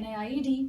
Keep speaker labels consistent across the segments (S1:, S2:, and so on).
S1: NIID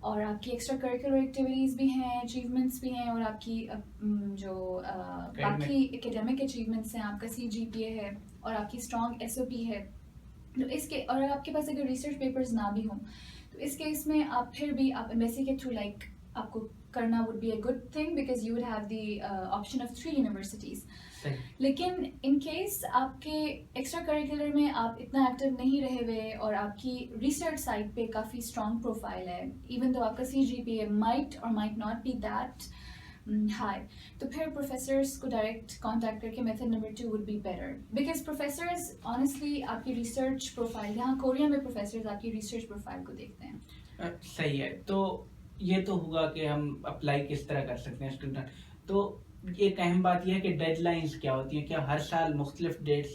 S1: اور آپ کی ایکسٹرا کریکولر ایکٹیویٹیز بھی ہیں, اچیومنٹس بھی ہیں, اور آپ کی جو باقی اکیڈمک اچیومنٹس ہیں, آپ کا CGPA ہے, اور آپ کی اسٹرانگ SOP ہے. تو اس کے, اور آپ کے پاس اگر ریسرچ پیپرز نہ بھی ہوں تو اس کیس میں آپ پھر بھی آپ ایمبیسی کے تھرو لائک آپ کو کرنا would be a good thing because you would have the option of 3 universities. لیکن ان کیس آپ کے ایکسٹرا کریکولر میں آپ اتنا ایکٹیو نہیں رہے ہوئے اور آپ کی ریسرچ سائٹ پہ کافی اسٹرانگ پروفائل ہے, ایون تو آپ کا CGPA might or might not be that high, تو پھر پروفیسرس کو ڈائریکٹ کانٹیکٹ کر کے method number 2 would be better because professors honestly آپ کی ریسرچ پروفائل, یہاں کوریا میں پروفیسرز آپ کی ریسرچ پروفائل کو دیکھتے ہیں.
S2: صحیح ہے. تو یہ تو ہوگا کہ ہم اپلائی کس طرح کر سکتے ہیں اسٹوڈنٹ. تو ایک اہم بات یہ ہے کہ ڈیڈ لائنس کیا ہوتی ہیں, کیا ہر سال مختلف ڈیڈ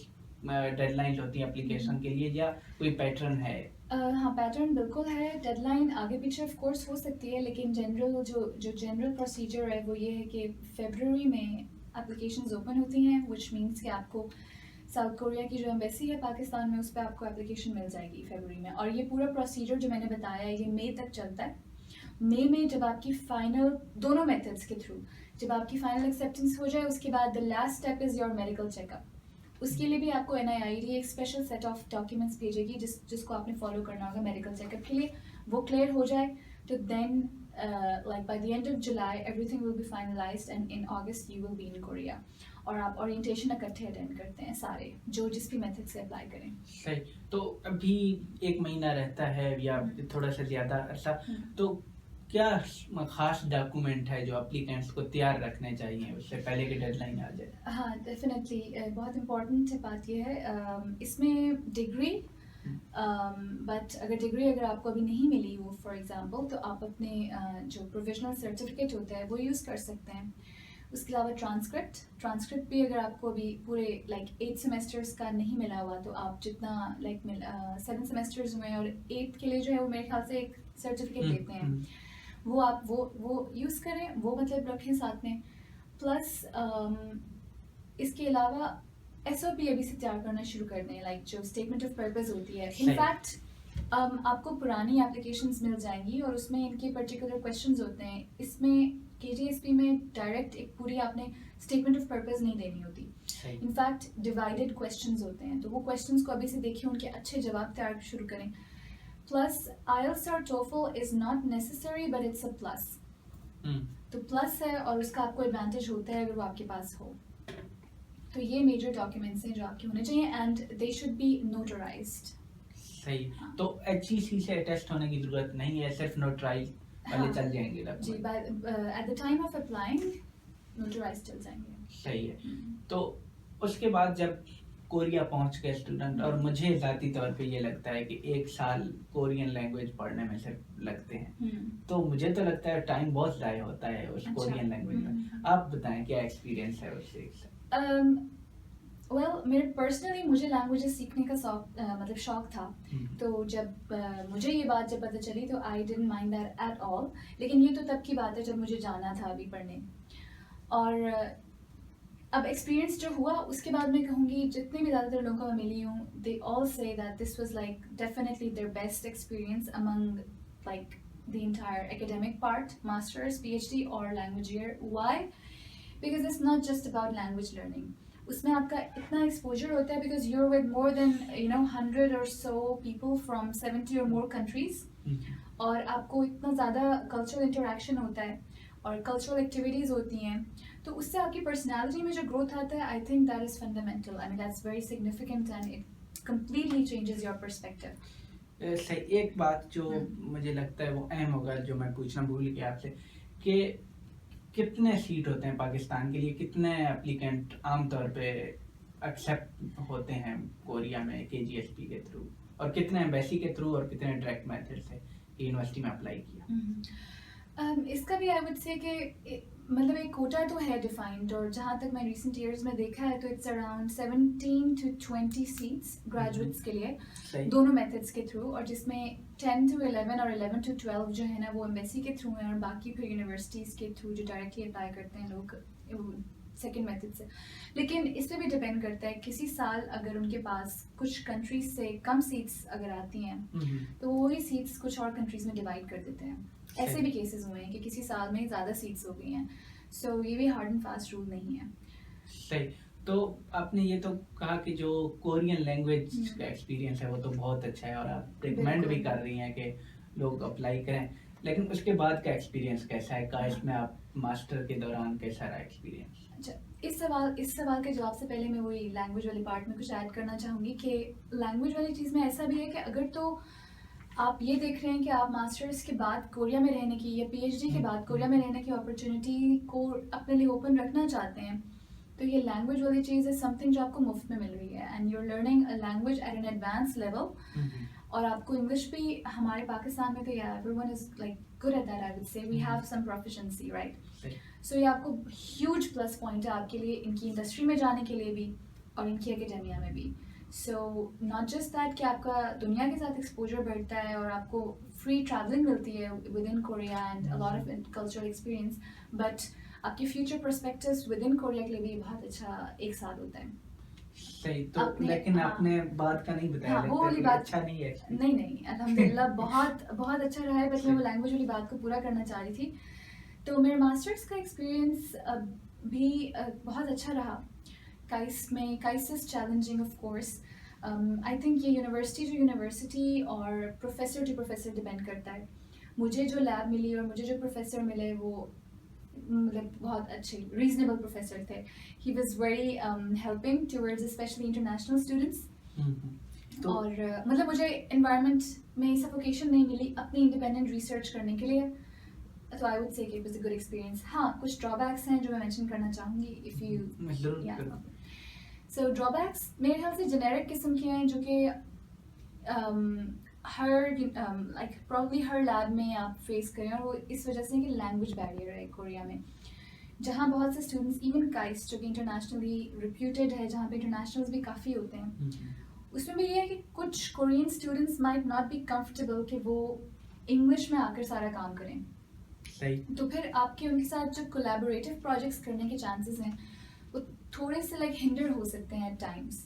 S2: لائنس ہوتی ہیں اپلیکیشن کے لیے یا کوئی پیٹرن ہے؟
S1: ہاں پیٹرن بالکل ہے. ڈیڈ لائن آگے پیچھے آف کورس ہو سکتی ہے, لیکن جنرل جو جنرل پروسیجر ہے وہ یہ ہے کہ فیبروری میں اپلیکیشنز اوپن ہوتی ہیں, وچ مینس کہ آپ کو ساؤتھ کوریا کی جو ایمبیسی ہے پاکستان میں اس پہ آپ کو اپلیکیشن مل جائے گی فیبروری میں. اور یہ پورا پروسیجر جو میں نے بتایا ہے یہ مئی تک چلتا ہے. مئی میں جب آپ کی فائنل دونوں میتھڈس کے تھرو جب آپ کی فائنل ایکسیپٹنس ہو جائے, اس کے بعد the last step is your medical check up. اس کے لیے بھی آپ کو NIID ایک اسپیشل سیٹ آف ڈاکیومنٹس بھیجے گی جس کو آپ نے فالو کرنا ہوگا میڈیکل چیک اپ کے لیے. وہ کلیئر ہو جائے تو دین like by the end of July everything will be finalized and in August you will be in Korea. اور آپ اورینٹیشن اکٹھے اٹینڈ کرتے ہیں سارے جو جس بھی میتھڈ سے اپلائی کریں.
S2: صحیح. تو ابھی 1 مہینہ رہتا ہے یا تھوڑا سا زیادہ عرصہ, تو کیا خاص ڈاکومنٹ ہے جو اپلیکینٹس کو تیار رکھنے چاہیے اس سے پہلے کہ ڈیڈ لائن آ جائے؟
S1: ہاں ڈیفینیٹلی بہت امپورٹنٹ بات یہ ہے اس میں ڈگری, بٹ اگر ڈگری اگر آپ کو ابھی نہیں ملی ہو فار ایگزامپل تو آپ اپنے جو پروفیشنل سرٹیفکیٹ ہوتا ہے وہ یوز کر سکتے ہیں. اس کے علاوہ ٹرانسکرپٹ بھی اگر آپ کو ابھی پورے لائک 8 سیمسٹرس کا نہیں ملا ہوا تو آپ جتنا لائک 7 سیمسٹرز ہوئے اور 8 کے لیے جو ہے وہ میرے خیال سے ایک سرٹیفکیٹ دیتے ہیں, وہ آپ وہ یوز کریں, وہ مطلب رکھیں ساتھ میں. پلس اس کے علاوہ SOP ابھی سے تیار کرنا شروع کر دیں, لائک جو اسٹیٹمنٹ آف پرپز ہوتی ہے. انفیکٹ آپ کو پرانی اپلیکیشنز مل جائیں گی اور اس میں ان کے پرٹیکولر کویشچنز ہوتے ہیں. اس میں KGSP میں ڈائریکٹ ایک پوری آپ نے اسٹیٹمنٹ آف پرپز نہیں دینی ہوتی. انفیکٹ ڈیوائڈیڈ کویشچنز ہوتے ہیں, تو وہ کویشچنز کو ابھی سے دیکھیں, ان کے اچھے جواب تیار شروع کریں. پلس IELTS اور TOEFL is not necessary but it's a plus. تو پلس ہے اور اس کا آپ کو ایڈوانٹیج ہوتا ہے اگر وہ آپ کے پاس ہو. تو یہ میجر ڈاکیومنٹس ہیں جو آپ کے ہونے چاہیے and they should be notarized.
S2: صحیح. تو HEC سے اٹیسٹ ہونے کی ضرورت نہیں ہے, صرف نوٹرائز والے چل جائیں گے؟
S1: جی at the time of applying notarize چل جائیں گے.
S2: صحیح ہے. تو اس کے بعد جب کوریا پہنچ گئے اسٹوڈنٹ, اور مجھے ذاتی طور پہ یہ لگتا ہے کہ 1 سال کورین لینگویج پڑھنے میں صرف لگتے ہیں, تو مجھے تو لگتا ہے ٹائم بہت ضائع ہوتا ہے اس کورین لینگویج میں. آپ بتائیں کیا ایکسپیرینس ہے اس سے؟
S1: ویل میرے پرسنلی مجھے لینگویجز سیکھنے کا مطلب شوق تھا, تو جب مجھے یہ بات جب پتہ چلی تو I didn't mind that at all. لیکن یہ تو تب کی بات ہے جب مجھے جانا تھا ابھی پڑھنے. اور اب ایکسپیرینس جو ہوا اس کے بعد میں کہوں گی جتنے بھی زیادہ تر لوگوں کو میں ملی ہوں they all say that this was like definitely their best experience among like the entire academic part, masters, PhD اور language year. Why? Because it's not just about language learning. اس میں آپ کا اتنا ایکسپوجر ہوتا ہے because you are with more than 100 or so people from 70 اور more countries, اور آپ کو اتنا زیادہ کلچرل انٹریکشن ہوتا ہے اور کلچرل ایکٹیویٹیز ہوتی ہیں, تو اس سے آپ کی پرسنالٹی میں جو گروتھ آتا ہے I think that is fundamental. I mean that's very significant and it completely changes your perspective.
S2: صحیح. ایک بات جو مجھے لگتا ہے وہ اہم ہوگا جو میں پوچھنا بھول گیا آپ سے, کہ کتنے سیٹ ہوتے ہیں پاکستان کے لیے, کتنے اپلیکینٹ عام طور پہ ایکسیپٹ ہوتے ہیں کوریا میں KGSP کے تھرو, اور کتنے ایمبیسی کے تھرو اور کتنے ڈائریکٹ میتھڈ سے یونیورسٹی میں اپلائی کیا؟
S1: اس کا بھی آئی وڈ سے کہ مطلب ایک کوٹا تو ہے ڈیفائنڈ, اور جہاں تک میں ریسنٹ ایئرز میں دیکھا ہے تو it's around 17 to 20 seats graduates کے لیے دونوں میتھڈس کے تھرو, اور جس میں 10 to 11 اور 11 to 12 جو ہے نا وہ ایمبیسی کے تھرو ہیں, اور باقی پھر یونیورسٹیز کے تھرو جو ڈائریکٹلی اپلائی کرتے ہیں لوگ سیکنڈ میتھڈ سے. لیکن اس پہ بھی ڈپینڈ کرتا ہے, کسی سال اگر ان کے پاس کچھ کنٹریز سے کم سیٹس اگر آتی ہیں تو وہی سیٹس کچھ اور کنٹریز میں ڈیوائڈ کر دیتے ہیں. ایسے بھی کیسز ہوئے ہیں کہ کسی سال میں زیادہ سیٹس ہو گئی ہیں. سو یہ بھی ہارڈ اینڈ فاسٹ رول نہیں ہے.
S2: صحیح. تو آپ نے یہ تو کہا کہ جو کورین لینگویج کا ایکسپیرینس ہے وہ تو بہت اچھا ہے اور آپ ریکمینڈ بھی کر رہی ہیں کہ لوگ اپلائی کریں, لیکن اس کے بعد کا ایکسپیرینس کیسا ہے؟ کائس میں آپ ماسٹر کے دوران کیسا رہا ایکسپیرینس؟
S1: اچھا, اس سوال کے جواب سے پہلے میں وہی لینگویج والے پارٹ میں کچھ ایڈ کرنا چاہوں گی کہ لینگویج والی چیز میں ایسا بھی ہے کہ اگر تو آپ یہ دیکھ رہے ہیں کہ آپ ماسٹرس کے بعد کوریا میں رہنے کی یا پی ایچ ڈی کے بعد کوریا میں رہنے کی اپرچونیٹی کو اپنے لیے اوپن رکھنا چاہتے ہیں, تو یہ لینگویج والی چیز ہے سم تھنگ جو آپ کو مفت میں مل رہی ہے, and you are learning a language at an advance level. اور آپ کو انگلش بھی ہمارے پاکستان میں تو everyone is like good at that, I would say we have some proficiency right. So یہ آپ کو ہیوج پلس پوائنٹ ہے آپ کے لیے ان کی انڈسٹری میں جانے کے لیے بھی اور ان کی اکیڈیمیا میں بھی. سو ناٹ جسٹ دیٹ کہ آپ کا دنیا کے ساتھ ایکسپوجر بڑھتا ہے اور آپ کو فری ٹریولنگ ملتی ہے with in Korea and a lot of cultural experience, but آپ کی future perspectives with in Korea کے لیے بھی بہت اچھا ایک ساتھ ہوتا ہے.
S2: صحیح. تو لیکن آپ نے بات کا نہیں بتایا,
S1: وہ والی بات
S2: اچھا نہیں ہے.
S1: نہیں الحمدللہ بہت اچھا رہا ہے, بٹ میں وہ لینگویج والی بات کو پورا کرنا چاہ رہی تھی. تو میرے ماسٹرس کا ایکسپیرینس بھی بہت اچھا رہا. KAIST is challenging of course. I think یہ یونیورسٹی اور پروفیسر ٹو پروفیسر ڈپینڈ کرتا ہے. مجھے جو لیب ملی اور مجھے جو پروفیسر ملے وہ مطلب بہت اچھے ریزنیبل پروفیسر تھے. He was very helping towards especially international students. اور مطلب مجھے انوائرمنٹ میں سفوکیشن نہیں ملی اپنی انڈیپینڈنٹ ریسرچ کرنے کے لیے. تو آئی وڈ سے کہ it was a good experience. ہاں کچھ ڈرا بیکس ہیں جو میں مینشن کرنا چاہوں گی if you. So drawbacks میرے خیال سے جنیرک قسم کے ہیں جو کہ لائک پرابلی ہر لیب میں آپ فیس کریں, اور وہ اس وجہ سے کہ لینگویج بیریئر ہے کوریا میں, جہاں بہت سے اسٹوڈنٹس ایون کائس جو کہ انٹرنیشنلی ریپیوٹیڈ ہے, جہاں پہ انٹرنیشنلز بھی کافی ہوتے ہیں, اس میں بھی یہ ہے کہ کچھ Korean students might not be comfortable کہ وہ انگلش میں آ کر سارا کام کریں. تو پھر آپ کے ان کے ساتھ جو کولیبوریٹو پروجیکٹس کرنے کے چانسز ہیں وہ تھوڑے سے لائک ہنڈر ہو سکتے ہیں ایٹ ٹائمس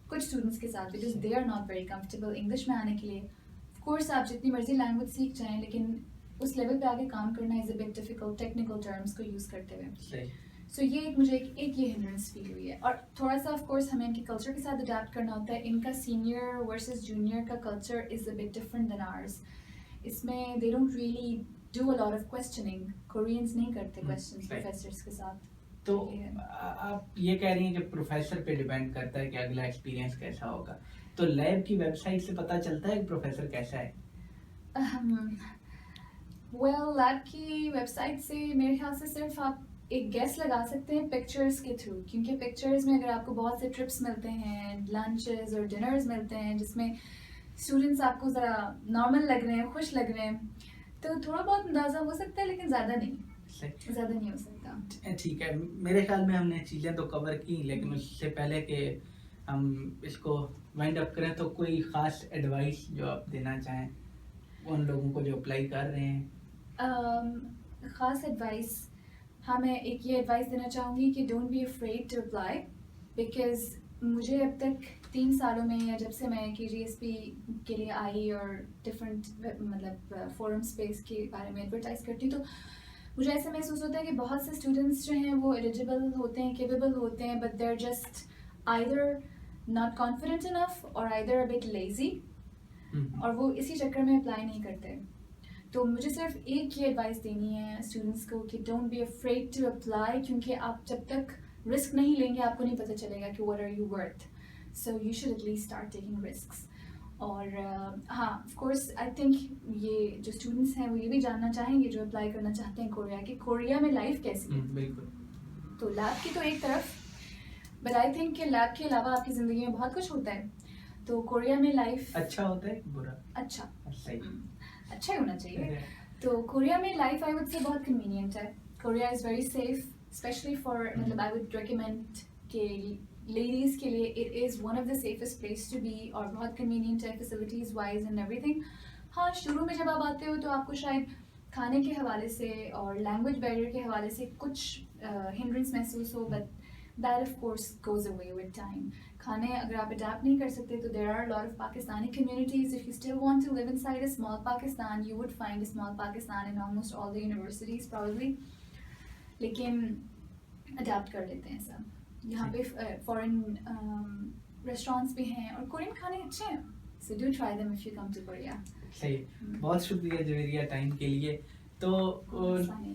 S1: کچھ اسٹوڈنٹس کے ساتھ, because they are not very comfortable English میں آنے کے لیے. آف کورس آپ جتنی مرضی لینگویج سیکھ جائیں لیکن اس لیول پہ آگے کام کرنا از a bit difficult technical terms کو یوز کرتے ہوئے. سو یہ مجھے ایک یہ ہنڈرنس فیل ہوئی ہے. اور تھوڑا سا آف کورس ہمیں ان کے کلچر کے ساتھ اڈیپٹ کرنا ہوتا ہے. ان کا سینئر ورسز جونیئر کا culture is a bit different than ours. اس میں they don't really do a lot of questioning. Koreans نہیں کرتے کوسچنس پروفیسرس کے ساتھ.
S2: تو آپ یہ کہہ رہی ہیں کہ پروفیسر پہ ڈیپینڈ کرتا ہے کہ اگلا ایکسپیرینس کیسا ہوگا. تو لیب کی ویب سائٹ سے پتہ چلتا ہے کہ پروفیسر کیسا ہے؟
S1: ویل لیب کی ویب سائٹ سے میرے خیال سے صرف آپ ایک گیس لگا سکتے ہیں پکچرز کے تھرو, کیونکہ پکچرز میں اگر آپ کو بہت سے ٹرپس ملتے ہیں, لنچز اور ڈنرز ملتے ہیں جس میں اسٹوڈنٹس آپ کو ذرا نارمل لگ رہے ہیں, خوش لگ رہے ہیں, تو تھوڑا بہت اندازہ ہو سکتا ہے لیکن زیادہ نہیں ہو سکتا.
S2: ٹھیک ہے, میرے خیال میں ہم نے چیزیں تو کور کی, لیکن اس سے پہلے کہ ہم اس کو وائنڈ اپ کریں تو کوئی خاص ایڈوائس جو آپ دینا چاہیں ان لوگوں کو جو اپلائی کر رہے ہیں.
S1: خاص ایڈوائس, ہاں میں ایک یہ ایڈوائس دینا چاہوں گی کہ don't be afraid to apply, because مجھے اب تک 3 سالوں میں یا جب سے میں KGSP کے لیے آئی اور ڈفرینٹ مطلب فورم اسپیس کے بارے میں ایڈورٹائز کرتی ہوں, تو مجھے ایسا محسوس ہوتا ہے کہ بہت سے اسٹوڈنٹس جو ہیں وہ ایلیجیبل ہوتے ہیں, کیپیبل ہوتے ہیں, but they are just either not confident enough or either a but lazy, اور وہ اسی چکر میں اپلائی نہیں کرتے. تو مجھے صرف ایک یہ ایڈوائس دینی ہے اسٹوڈنٹس کو کہ don't be afraid to apply, کیونکہ آپ جب تک رسک نہیں لیں گے آپ کو نہیں پتہ چلے گا کہ what are you worth. So you should at least start taking risks. اور ہاں آف کورس آئی تھنک یہ جو اسٹوڈنٹس ہیں وہ یہ بھی جاننا چاہیں گے جو اپلائی کرنا چاہتے ہیں کوریا کہ کوریا میں لائف کیسی ہے.
S2: بالکل.
S1: تو لیب کی تو ایک طرف, بٹ آئی تھنک کہ لیب کے علاوہ آپ کی زندگی میں بہت کچھ ہوتا ہے. تو کوریا میں لائف
S2: اچھا ہوتا ہے برا؟
S1: اچھا
S2: صحیح
S1: ہی ہونا چاہیے. تو کوریا میں لائف آئی وڈ سے بہت کنوینئنٹ ہے. Korea is very safe, especially for مطلب آئی وڈ ریکمینڈ کہ لیڈیز کے لیے it is one of the safest place to be, اور بہت کنوینئنٹ ہے facilities wise and everything. ہاں شروع میں جب آپ آتے ہو تو آپ کو شاید کھانے کے حوالے سے اور لینگویج بیریئر کے حوالے سے کچھ ہنڈرنس محسوس ہو, but that of course goes away with time. کھانے اگر آپ اڈیپٹ نہیں کر سکتے تو there are a lot of Pakistani communities. If you still want to live inside a small Pakistan, you would find a small Pakistan in almost all the universities probably. لیکن adapt کر لیتے ہیں سب. یہاں پہ فورن ریسٹورینٹس بھی ہیں اور Korean کھانے اچھے ہیں. So do try them if you come to Korea.
S2: صحیح. بہت شکریہ جویریہ ٹائم کے لیے. تو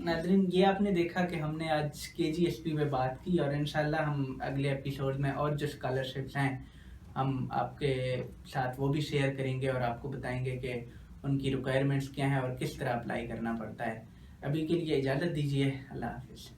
S2: ناظرین یہ آپ نے دیکھا کہ ہم نے آج KGSP پہ بات کی اور انشاءاللہ ہم اگلے ایپیسوڈ میں اور جو اسکالرشپس ہیں ہم آپ کے ساتھ وہ بھی شیئر کریں گے اور آپ کو بتائیں گے کہ ان کی ریکوائرمنٹس کیا ہیں اور کس طرح اپلائی کرنا پڑتا ہے. ابھی کے لیے اجازت دیجیے. اللہ حافظ.